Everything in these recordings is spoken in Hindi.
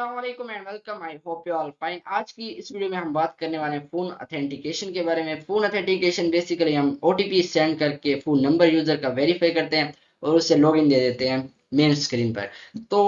अस्सलाम वालेकुम and welcome. I hope you all fine. आज की इस वीडियो में हम बात करने वाले हैं फोन ऑथेंटिकेशन के बारे में। फोन ऑथेंटिकेशन बेसिकली हम ओटीपी सेंड करके फोन नंबर यूजर का वेरीफाई करते हैं और उसे लॉगिन दे देते हैं मेन स्क्रीन पर। तो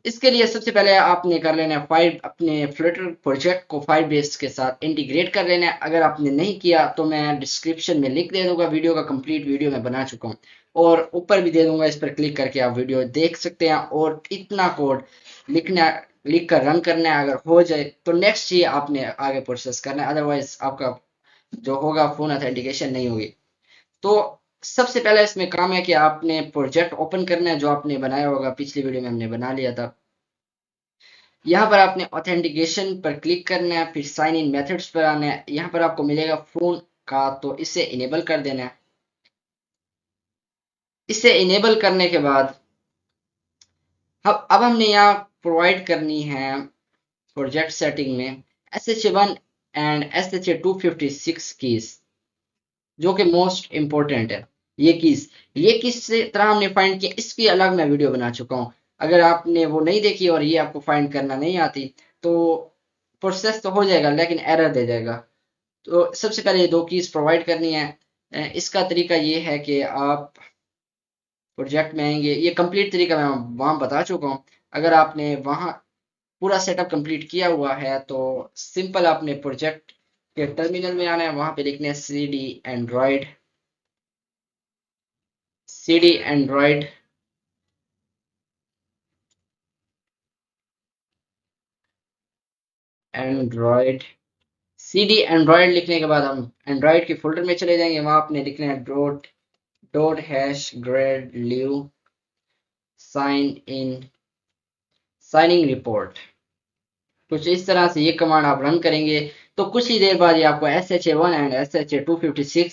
इसके लिए सबसे पहले आपने कर लेना है फाइल, अपने फ्लटर प्रोजेक्ट को फाइरबेस के साथ इंटीग्रेट कर लेना है। अगर आपने नहीं किया तो मैं डिस्क्रिप्शन में लिंक दे दूंगा, वीडियो का कंप्लीट वीडियो मैं बना चुका हूँ और ऊपर भी दे दूंगा, इस पर क्लिक करके आप वीडियो देख सकते हैं। और इतना कोड लिखना, लिख कर रन करना है। अगर हो जाए तो नेक्स्ट ही आपने आगे प्रोसेस करना है, अदरवाइज आपका जो होगा फोन ऑथेंटिकेशन नहीं होगी। तो सबसे पहले इसमें काम है कि आपने प्रोजेक्ट ओपन करना है जो आपने बनाया होगा, पिछली वीडियो में हमने बना लिया था। यहाँ पर आपने ऑथेंटिकेशन पर क्लिक करना है, फिर साइन इन मेथड्स पर आना है। यहाँ पर आपको मिलेगा फोन का, तो इसे इनेबल कर देना है। इसे इनेबल करने के बाद अब हमने यहाँ प्रोवाइड करनी है प्रोजेक्ट सेटिंग में SH1 एंड SH256 कीज, जो कि मोस्ट इंपॉर्टेंट है। ये किस तरह हमने फाइंड किया, इसकी अलग मैं वीडियो बना चुका हूँ। अगर आपने वो नहीं देखी और ये आपको फाइंड करना नहीं आती तो प्रोसेस तो हो जाएगा लेकिन एरर दे जाएगा। तो सबसे पहले ये दो कीज प्रोवाइड करनी है। इसका तरीका ये है कि आप प्रोजेक्ट में आएंगे, ये कंप्लीट तरीका मैं वहां बता चुका हूँ। अगर आपने वहां पूरा सेटअप कंप्लीट किया हुआ है तो सिंपल आपने प्रोजेक्ट के टर्मिनल में आना है, वहां पे लिखना है cd Android Android cd Android लिखने के बाद हम एंड्रॉइड के फोल्डर में चले जाएंगे। वहां आपने लिखना है dot dot hash gradlew sign in signing report. कुछ इस तरह से ये कमांड आप रन करेंगे तो कुछ ही देर बाद ये आपको SHA1 एंड SHA256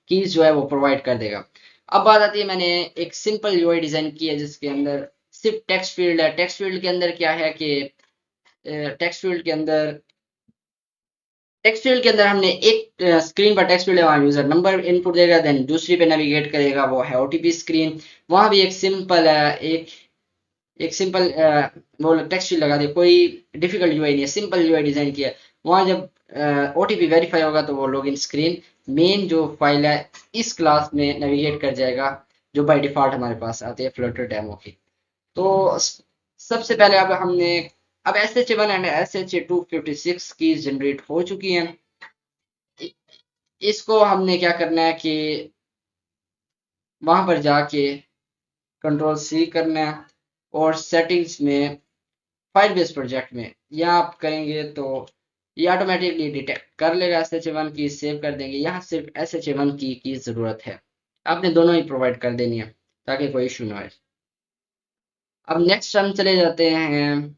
कीज जो है वो प्रोवाइड कर देगा। अब बात आती है, मैंने एक सिंपल यूआई डिजाइन की है जिसके अंदर सिर्फ टेक्स्ट फील्ड है। टेक्स्ट फील्ड के अंदर क्या है कि टेक्स्ट फील्ड के अंदर टेक्स्ट फील्ड के अंदर हमने एक स्क्रीन पर टेक्स्ट फील्ड है, वहाँ यूजर नंबर इनपुट देगा, देन दूसरी पे नेविगेट करेगा, वो है ओटीपी स्क्रीन। वहां भी एक सिंपल एक एक सिंपल वो टेक्स्ट फील्ड लगा दिया, कोई डिफिकल्ट यूआई नहीं है, सिंपल यूआई डिजाइन किया है। वहां जब ओटीपी वेरीफाई होगा तो वो लॉगिन स्क्रीन मेन जो फाइल है इस क्लास में नेविगेट कर जाएगा, जो बाय डिफॉल्ट हमारे पास आती है फ्लटर डेमो की। तो सबसे पहले अब हमने अब SH1 एंड SH256 की जनरेट हो चुकी हैं। इसको हमने क्या करना है कि वहां पर जाके कंट्रोल C करना है और सेटिंग्स में फाइरबेस प्रोजेक्ट में यहाँ आप करेंगे तो ये ऑटोमेटिकली डिटेक्ट कर लेगा। SH1 की सेव कर देंगे, यहाँ सिर्फ SH1 की जरूरत है। आपने दोनों ही प्रोवाइड कर देनी है ताकि कोई इशू ना आए। अब नेक्स्ट हम चले जाते हैं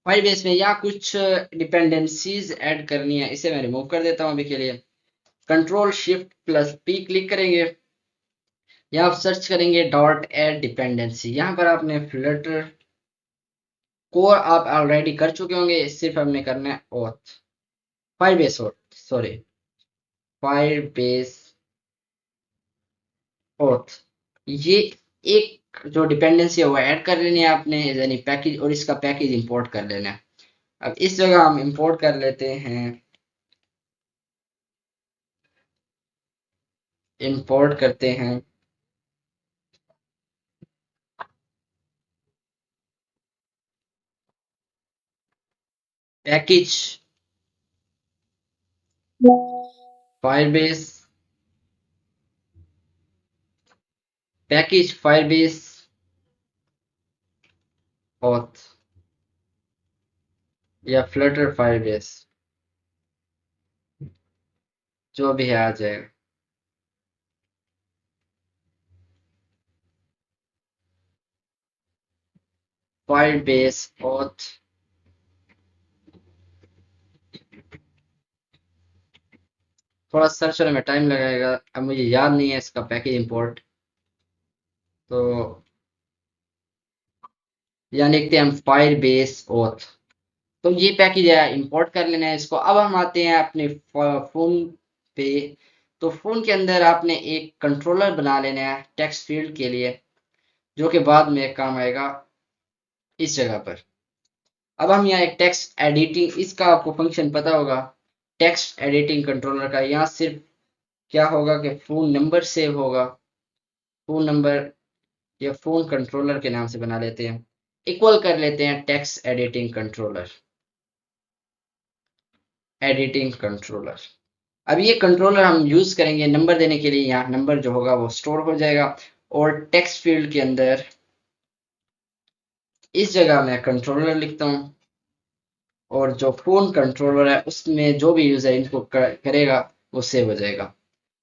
फाइरबेस में, यहाँ कुछ डिपेंडेंसीज ऐड करनी है, इसे मैं रिमूव कर देता हूँ अभी के लिए। Control shift plus P click करेंगे, यहाँ आप सर्च करेंगे डॉट एड डिपेंडेंसी। यहाँ पर आपने फ्लटर कोर आप ऑलरेडी कर चुके होंगे, सिर्फ हमने करना है auth Firebase auth sorry Firebase auth. ये एक जो डिपेंडेंसी है वो ऐड कर लेनी है आपने, यानी पैकेज, और इसका पैकेज इंपोर्ट कर लेना है। अब इस जगह हम इंपोर्ट कर लेते हैं, इंपोर्ट करते हैं package Firebase, package Firebase auth या फ्लटर फायरबेस, जो भी है आ जाएगा। फायरबेस ऑथ, थोड़ा सर्च होने में टाइम लगेगा, अब मुझे याद नहीं है इसका पैकेज इंपोर्ट, तो यहाँ लिखते हैं हम फायर बेस ऑथ। तो ये पैकेज है, इंपोर्ट कर लेना है इसको। अब हम आते हैं अपने फोन पे। तो फोन के अंदर आपने एक कंट्रोलर बना लेना है टेक्स्ट फील्ड के लिए, जो कि बाद में काम आएगा। इस जगह पर। अब हम यहाँ एक टेक्स्ट एडिटिंग, इसका आपको फंक्शन पता होगा, टेक्स्ट एडिटिंग कंट्रोलर का। यहाँ सिर्फ क्या होगा कि फोन नंबर सेव होगा, फोन नंबर या फोन कंट्रोलर के नाम से बना लेते हैं, इक्वल कर लेते हैं text editing controller, editing controller. अब ये कंट्रोलर हम यूज करेंगे नंबर देने के लिए, यहाँ नंबर जो होगा वो स्टोर हो जाएगा, और टेक्स्ट फील्ड के अंदर इस जगह मैं कंट्रोलर लिखता हूँ, और जो फोन कंट्रोलर है उसमें जो भी यूजर इनको करेगा वो सेव हो जाएगा,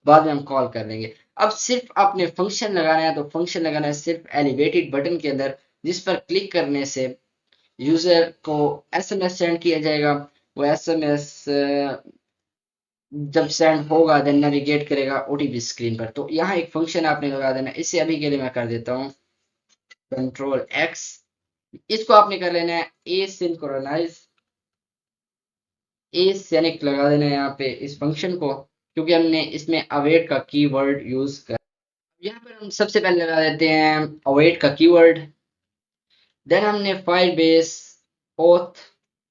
बाद में हम कॉल कर लेंगे। अब सिर्फ आपने फंक्शन लगाना है, तो फंक्शन लगाना है सिर्फ एलिवेटेड बटन के अंदर, जिस पर क्लिक करने से यूजर को एसएमएस सेंड किया जाएगा। वो एसएमएस जब सेंड होगा देन नेविगेट करेगा ओटीपी स्क्रीन पर। तो यहाँ एक फंक्शन आपने लगा देना, इसे अभी के लिए मैं कर देता हूँ कंट्रोल एक्स। इसको आपने कर लेना है ए सिंक्रोनाइज, ए सैनिक लगा देना है यहाँ पे इस फंक्शन को, क्योंकि हमने इसमें अवेट का कीवर्ड यूज कर। यहाँ पर हम सबसे पहले लगा देते हैं अवेट का कीवर्ड। देन हमने फाइल बेस ओथ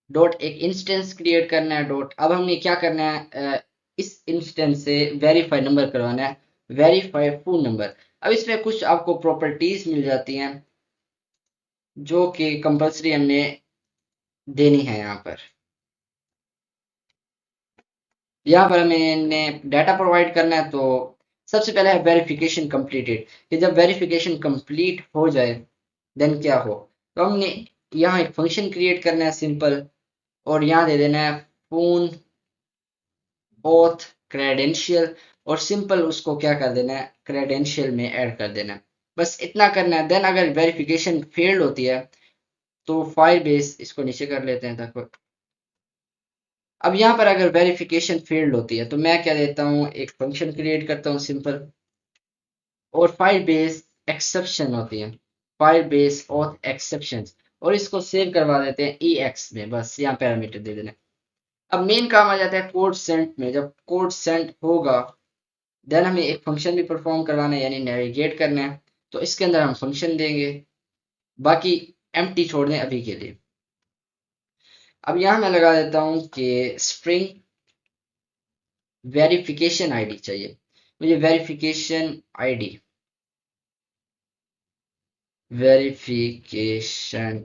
डॉट एक इंस्टेंस क्रिएट करना है डॉट। अब हमने क्या करना है, इस इंस्टेंस से वेरीफाई नंबर करवाना है, वेरीफाई फोन नंबर। अब इसमें कुछ आपको प्रॉपर्टीज मिल जाती हैं जो कि कंपलसरी हमने देनी है यहाँ पर। यहाँ पर हमें डाटा प्रोवाइड करना है, तो सबसे पहले है वेरिफिकेशन कंप्लीटेड, कि जब वेरिफिकेशन कंप्लीट हो जाए देन क्या हो। तो हमने यहाँ एक फंक्शन क्रिएट करना है सिंपल, और यहाँ दे देना है फोन ऑथ क्रेडेंशियल, और सिंपल उसको क्या कर देना है क्रेडेंशियल में ऐड कर देना है। बस इतना करना है। देन अगर वेरिफिकेशन फेल्ड होती है तो फाइल बेस, इसको नीचे कर लेते हैं तक। अब यहाँ पर अगर वेरिफिकेशन फेल्ड होती है तो मैं क्या देता हूँ, एक फंक्शन क्रिएट करता हूँ सिंपल, और फाइल बेस एक्सेप्शन होती है, फाइल बेस ऑथ एक्सेप्शन, और इसको सेव करवा देते हैं EX में। बस यहाँ पैरामीटर दे देना। अब मेन काम आ जाता है कोड सेंट में। जब कोड सेंट होगा देन हमें एक फंक्शन भी परफॉर्म करवाना है, यानी नेविगेट करना है, तो इसके अंदर हम फंक्शन देंगे, बाकी एम्प्टी छोड़ दें अभी के लिए। अब यहाँ मैं लगा देता हूँ कि स्ट्रिंग वेरिफिकेशन आईडी चाहिए मुझे, वेरिफिकेशन आईडी, वेरिफिकेशन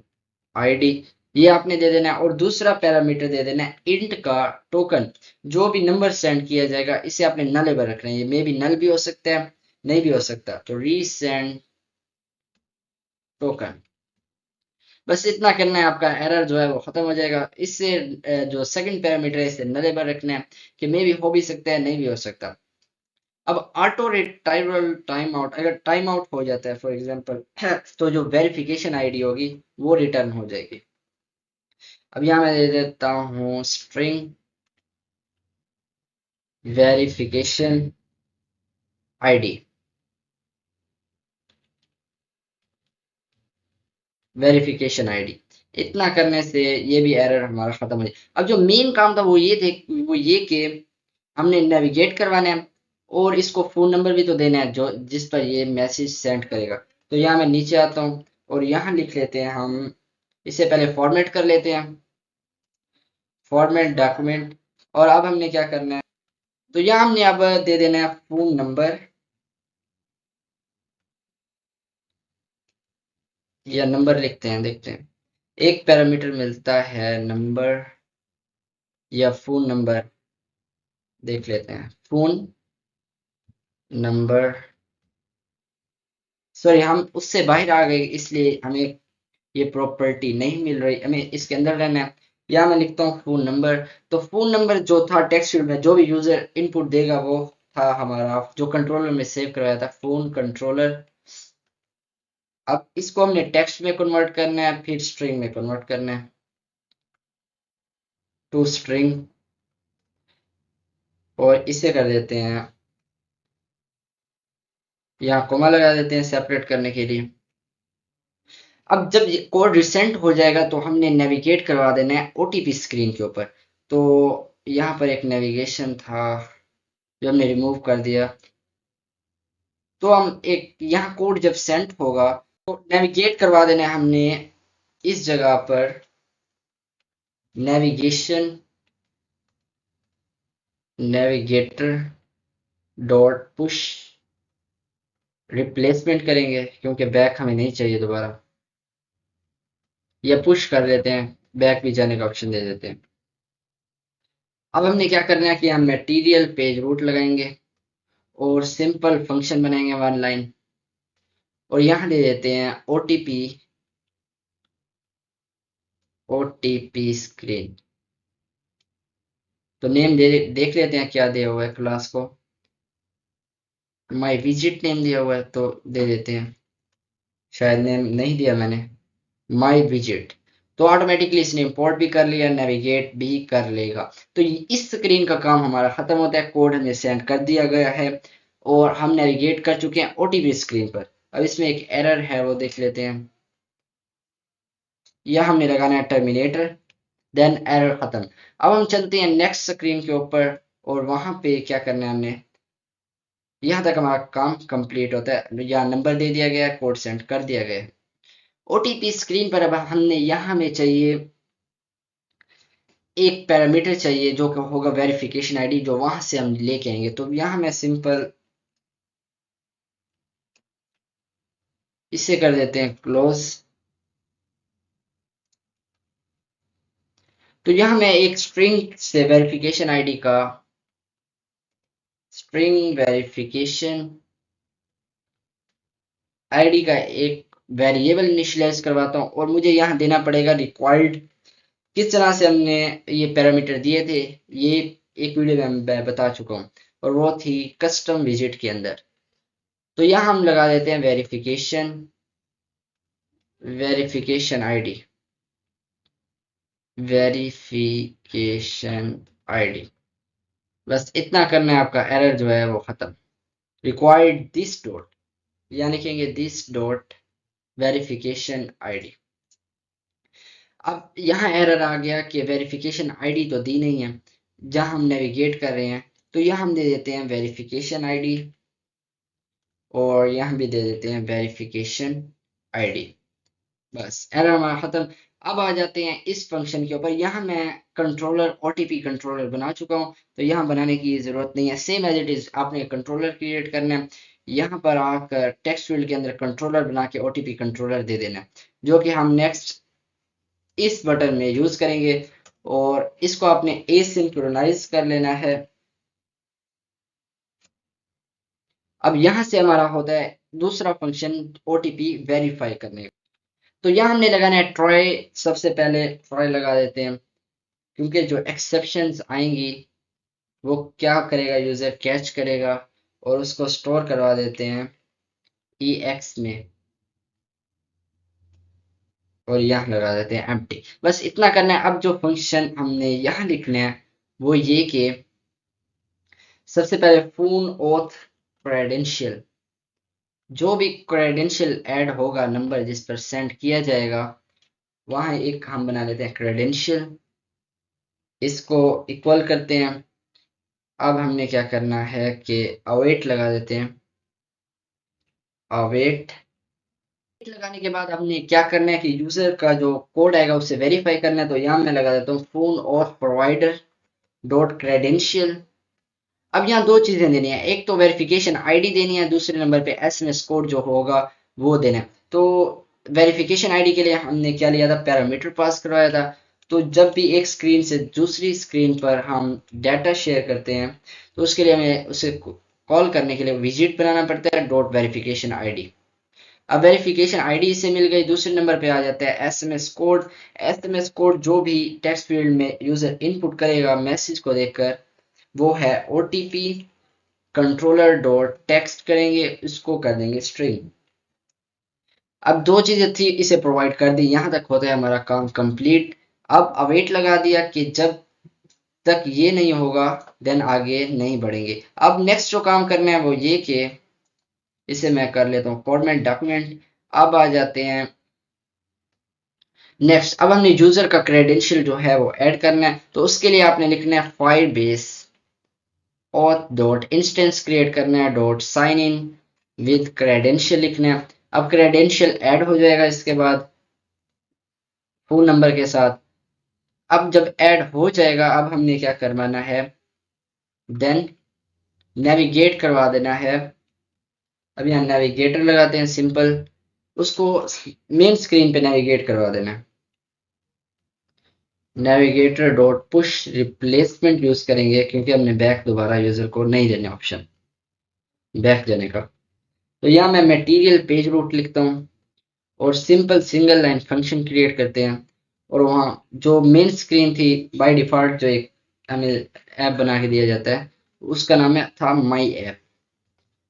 आईडी ये आपने दे देना है, और दूसरा पैरामीटर दे देना है इंट का टोकन। जो भी नंबर सेंड किया जाएगा इसे आपने नलेबल रखना है, ये मे भी नल भी हो सकता है नहीं भी हो सकता, तो रीसेंड टोकन। बस इतना करना है, आपका एरर जो है वो खत्म हो जाएगा। इससे जो सेकंड पैरामीटर है इसे नलेबल रखना है, कि मे भी हो भी सकता है नहीं भी हो सकता। अब ऑटो रिट्राइवल टाइम आउट, अगर टाइम आउट हो जाता है फॉर एग्जांपल तो जो वेरिफिकेशन आईडी होगी वो रिटर्न हो जाएगी। अब यहाँ मैं दे देता हूँ string verification ID, verification ID. इतना करने से ये भी एरर हमारा खत्म हो जाए। अब जो मेन काम था वो ये कि हमने नेविगेट करवाना है, और इसको फोन नंबर भी तो देना है जो जिस पर ये मैसेज सेंड करेगा। तो यहाँ मैं नीचे आता हूँ और यहाँ लिख लेते हैं हम, इसे पहले फॉर्मेट कर लेते हैं, फॉर्मेट डॉक्यूमेंट। और अब हमने क्या करना है, तो यहाँ हमने अब दे देना है फोन नंबर, या नंबर लिखते हैं, देखते हैं एक पैरामीटर मिलता है नंबर या फोन नंबर, देख लेते हैं फोन नंबर। सॉरी हम उससे बाहर आ गए, इसलिए हमें ये प्रॉपर्टी नहीं मिल रही, हमें इसके अंदर रहना है। यहाँ मैं लिखता हूँ फोन नंबर। तो फोन नंबर जो था टेक्स्ट फील्ड में जो भी यूजर इनपुट देगा वो था हमारा जो कंट्रोलर में सेव करवाया था, फोन कंट्रोलर। अब इसको हमने टेक्स्ट में कन्वर्ट करना है, फिर स्ट्रिंग में कन्वर्ट करना है टू स्ट्रिंग, और इसे कर देते हैं, यहाँ कोमा लगा देते हैं सेपरेट करने के लिए। अब जब ये कोड रिसेंट हो जाएगा तो हमने नेविगेट करवा देना है ओटीपी स्क्रीन के ऊपर। तो यहाँ पर एक नेविगेशन था जो हमने रिमूव कर दिया। तो हम एक यहाँ कोड जब सेंड होगा तो नेविगेट करवा देना है हमने इस जगह पर नेविगेटर डॉट पुश रिप्लेसमेंट करेंगे, क्योंकि बैक हमें नहीं चाहिए दोबारा, या पुश कर देते हैं, बैक भी जाने का ऑप्शन दे देते हैं। अब हमने क्या करना है कि हम मटेरियल पेज रूट लगाएंगे और सिंपल फंक्शन बनाएंगे वन लाइन, और यहाँ दे देते हैं ओटीपी स्क्रीन। तो नेम देख लेते हैं क्या दिया हुआ है क्लास को, माई विजिट नेम दिया हुआ है तो दे देते हैं, शायद नेम नहीं दिया मैंने, माई विजिट। तो ऑटोमेटिकली इसने इंपोर्ट भी कर लिया, नेविगेट भी कर लेगा। तो इस स्क्रीन का काम हमारा खत्म होता है, कोड हमें सेंड कर दिया गया है और हम नेविगेट कर चुके हैं ओटीपी स्क्रीन पर। अब इसमें एक एरर है, वो देख लेते हैं। यह हमने लगाना है टर्मिनेटर, देन एरर खत्म। अब हम चलते हैं नेक्स्ट स्क्रीन के ऊपर और वहां पे क्या करना है हमने, यहाँ तक हमारा काम कंप्लीट होता है, या नंबर दे दिया गया है, कोड सेंड कर दिया गया है। ओटीपी स्क्रीन पर अब हमने यहाँ में चाहिए एक पैरामीटर चाहिए जो कि होगा वेरिफिकेशन आईडी, जो वहां से हम लेके आएंगे। तो यहाँ मैं सिंपल इसे कर देते हैं क्लोज। तो यहाँ मैं एक स्ट्रिंग से वेरिफिकेशन आईडी का स्ट्रिंग वेरिफिकेशन आईडी का एक वेरिएबल इनिशियलाइज करवाता हूँ, और मुझे यहाँ देना पड़ेगा रिक्वायर्ड। किस तरह से हमने ये पैरामीटर दिए थे, ये एक वीडियो में मैं बता चुका हूँ, और वो थी कस्टम विजिट के अंदर। तो यहाँ हम लगा देते हैं वेरिफिकेशन आईडी। बस इतना करना है, आपका एरर जो है वो खत्म। रिक्वायर्ड दिस डॉट, या लिखेंगे दिस डॉट वेरिफिकेशन आईडी। अब यहाँ एरर आ गया कि वेरिफिकेशन आईडी तो दी नहीं है जहां हम नेविगेट कर रहे हैं। तो यहाँ हम दे देते हैं वेरिफिकेशन आईडी, और यहाँ भी दे देते हैं वेरिफिकेशन आईडी। बस एरर हमारा खत्म। अब आ जाते हैं इस फंक्शन के ऊपर। यहाँ मैं कंट्रोलर ओटीपी कंट्रोलर बना चुका हूँ, तो यहाँ बनाने की जरूरत नहीं है, सेम एज इट इज आपने कंट्रोलर क्रिएट करना है। यहाँ पर आकर टेक्स्ट फील्ड के अंदर कंट्रोलर बना के ओटीपी कंट्रोलर दे देना है, जो कि हम नेक्स्ट इस बटन में यूज करेंगे, और इसको आपने एसिंक्रोनाइज कर लेना है। अब यहां से हमारा होता है दूसरा फंक्शन ओटीपी वेरीफाई करने का। तो यहाँ हमने लगाना है ट्राई। सबसे पहले ट्राई लगा देते हैं, क्योंकि जो एक्सेप्शंस आएंगी वो क्या करेगा, यूजर कैच करेगा और उसको स्टोर करवा देते हैं EX में, और यहाँ लगा देते हैं एम्प्टी। बस इतना करना है। अब जो फंक्शन हमने यहाँ लिखना है वो ये कि सबसे पहले फोन ऑथ क्रेडेंशियल, जो भी क्रेडेंशियल ऐड होगा, नंबर जिस पर सेंड किया जाएगा, वहां एक हम बना लेते हैं क्रेडेंशियल, इसको इक्वल करते हैं। अब हमने क्या करना है कि अवेट लगा देते हैं, अवेट लगाने के बाद हमने क्या करना है कि यूजर का जो कोड आएगा उसे वेरीफाई करना है। तो यहाँ मैं लगा देता हूँ फोन और प्रोवाइडर डॉट क्रेडेंशियल। अब यहाँ दो चीजें देनी है, एक तो वेरिफिकेशन आईडी देनी है, दूसरे नंबर पे एसएमएस कोड जो होगा वो देना है। तो वेरिफिकेशन आईडी के लिए हमने क्या लिया था, पैरामीटर पास करवाया था। तो जब भी एक स्क्रीन से दूसरी स्क्रीन पर हम डाटा शेयर करते हैं, तो उसके लिए हमें उसे कॉल करने के लिए विजिट बनाना पड़ता है डॉट वेरिफिकेशन आईडी। अब वेरिफिकेशन आईडी से मिल गई। दूसरे नंबर पे आ जाता है एसएमएस कोड। एसएमएस कोड जो भी टेक्स्ट फील्ड में यूजर इनपुट करेगा मैसेज को देखकर, वो है ओटीपी कंट्रोलर डॉट टेक्स्ट करेंगे, इसको कर देंगे स्ट्रिंग। अब दो चीजें थी, इसे प्रोवाइड कर दी, यहां तक होता है हमारा काम कंप्लीट। अब अवेट लगा दिया कि जब तक ये नहीं होगा देन आगे नहीं बढ़ेंगे। अब नेक्स्ट जो काम करना है वो ये कि इसे मैं कर लेता हूँ फॉर्मेट डॉक्यूमेंट। अब आ जाते हैं नेक्स्ट। अब हमने यूजर का क्रेडेंशियल जो है वो ऐड करना है। तो उसके लिए आपने लिखना है Firebase auth dot instance create करना है dot sign in with credential लिखना है। अब क्रेडेंशियल ऐड हो जाएगा इसके बाद। फ़ोन नंबर के साथ। अब जब ऐड हो जाएगा, अब हमने क्या करवाना है, देन नेविगेट करवा देना है। अब यहाँ नेविगेटर लगाते हैं सिंपल, उसको मेन स्क्रीन पे नेविगेट करवा देना है। Navigator dot push replacement use करेंगे क्योंकि हमने बैक दोबारा यूजर को नहीं देने ऑप्शन बैक देने का। तो यहाँ मैं मटेरियल पेज रूट लिखता हूँ और simple single line function create करते हैं। और वहाँ जो मेन स्क्रीन थी बाय डिफॉल्ट जो एक हमें ऐप बना के दिया जाता है, उसका नाम है था माई ऐप।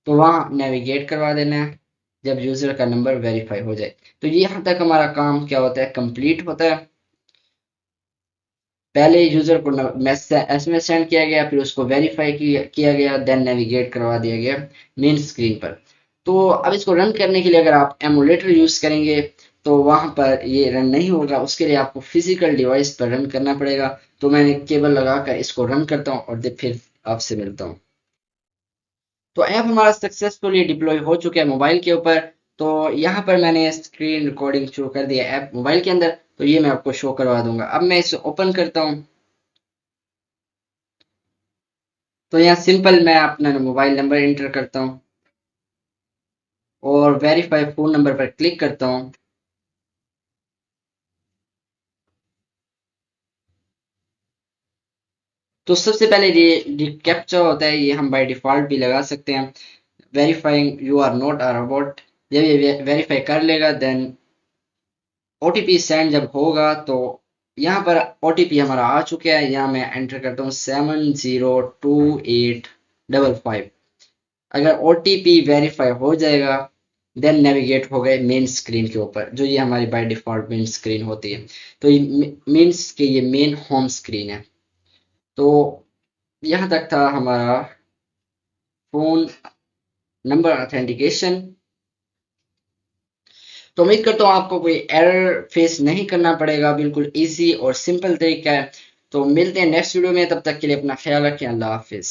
तो वहाँ नेविगेट करवा देना है जब यूजर का नंबर वेरीफाई हो जाए। तो ये यहाँ तक हमारा काम क्या होता है, कंप्लीट होता है। पहले यूजर को एसएमएस सेंड किया गया, फिर उसको वेरीफाई किया गया, देन नेविगेट करवा दिया गया मेन स्क्रीन पर। तो अब इसको रन करने के लिए अगर आप एमुलेटर यूज करेंगे तो वहां पर ये रन नहीं होगा, उसके लिए आपको फिजिकल डिवाइस पर रन करना पड़ेगा। तो मैंने केबल लगाकर इसको रन करता हूँ और फिर आपसे मिलता हूँ। तो ऐप हमारा सक्सेसफुली डिप्लॉय हो चुका है मोबाइल के ऊपर। तो यहाँ पर मैंने स्क्रीन रिकॉर्डिंग शुरू कर दिया ऐप मोबाइल के अंदर, तो ये मैं आपको शो करवा दूंगा। अब मैं इसे ओपन करता हूँ। तो यहाँ सिंपल मैं अपना मोबाइल नंबर इंटर करता हूँ और वेरीफाई फोन नंबर पर क्लिक करता हूँ। तो सबसे पहले ये कैप्चा होता है, ये हम बाय डिफॉल्ट भी लगा सकते हैं। Verifying you are not a robot, जब ये वेरीफाई कर लेगा देन ओटीपी सेंड जब होगा तो यहाँ पर ओटीपी हमारा आ चुका है। यहाँ मैं एंटर करता हूँ 702855। अगर ओटीपी वेरीफाई हो जाएगा देन नेविगेट हो गए मेन स्क्रीन के ऊपर, जो ये हमारी बाय डिफॉल्ट मेन स्क्रीन होती है। तो ये मीन्स के ये मेन होम स्क्रीन है। तो यहाँ तक था हमारा फोन नंबर ऑथेंटिकेशन। तो उम्मीद करता हूँ आपको कोई एरर फेस नहीं करना पड़ेगा, बिल्कुल इजी और सिंपल तरीका है। तो मिलते हैं नेक्स्ट वीडियो में, तब तक के लिए अपना ख्याल रखें। अल्लाह हाफिज।